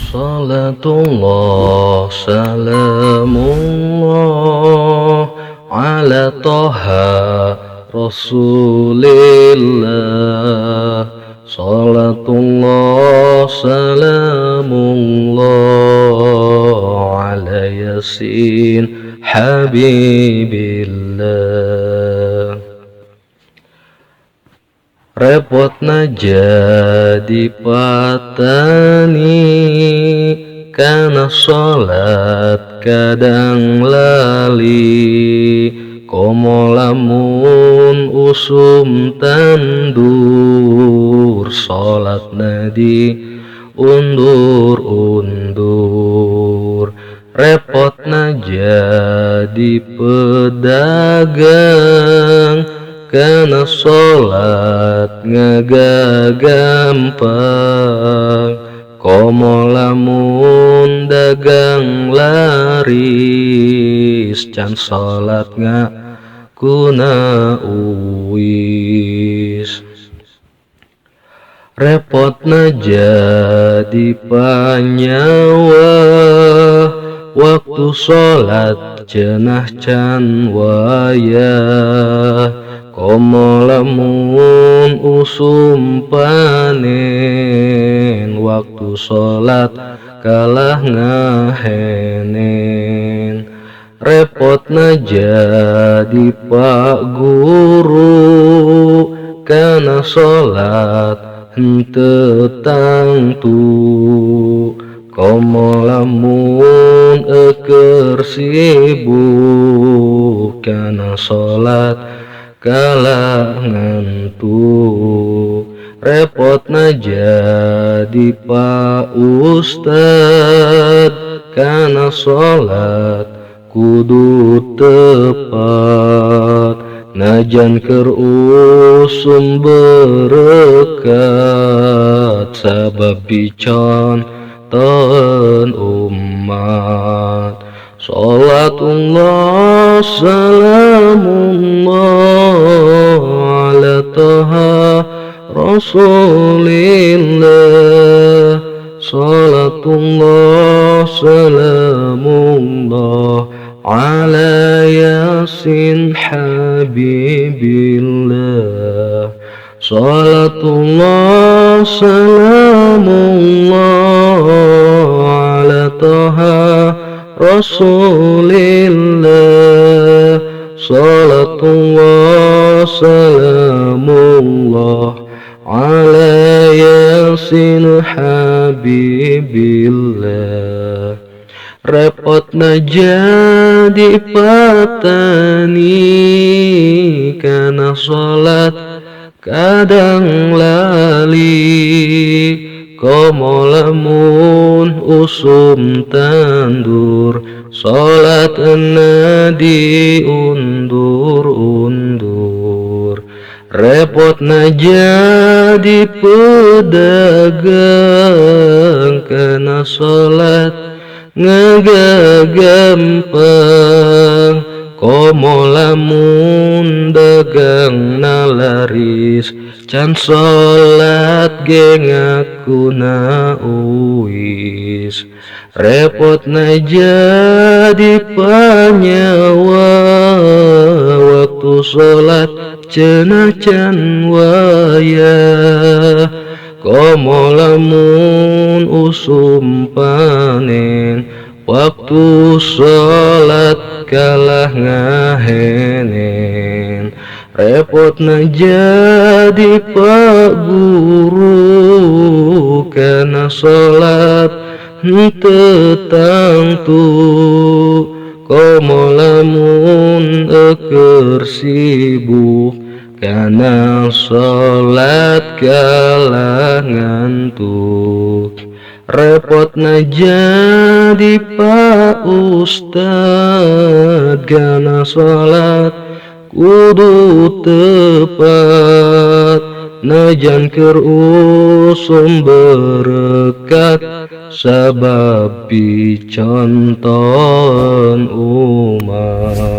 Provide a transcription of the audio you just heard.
Salatullah, salamullah ala toha Rasulillah. Salatullah, salamullah ala Yasin Habibillah. Repotna jadi patani karena sholat kadang lali, komo lamun usum tandur sholat nadi undur-undur. Repotna jadi pedagang karena sholat ngagampang, komo lamun dagang laris can sholat kuna uwis. Repotna jadi panyawa waktu sholat cenah can wayah, komo lamun usum panen waktu sholat kalah ngahenen. Repotna jadi pak guru karena sholat henteu tangtu, komo lamun eker sibuk karena sholat kalah ngantuk. Repotna jadi pak ustad karena sholat kudu tepat, najan keur usum berkat sabab dicontohan umat. Salatullah, salamullah ala toha Rasulillah. Salatullah, salamullah ala Yasin Habibillah. Salatullah, salamullah ala toha Rasulillah. Salatullah, salamullah ala Yasin Habibillah. Repotna jadi patani karena sholat kadang lali, komo lamun usum tandur sholat ena diundur-undur. Repotna jadi pedagang karena sholat ngagampang, komo lamun dagang nalaris can sholat gengakuna uwis. Repotna jadi panyawa waktu sholat cenah can wayah, komo lamun usum panen waktu sholat kalah ngahenen. Repotna jadi pak guru karena sholat henteu tangtu, komo lamun eker sibuk karena sholat kalah ngantuk. Repotna jadi pak ustad karena sholat kudu tepat, najan keur usum berkat sabab dicontohan umat.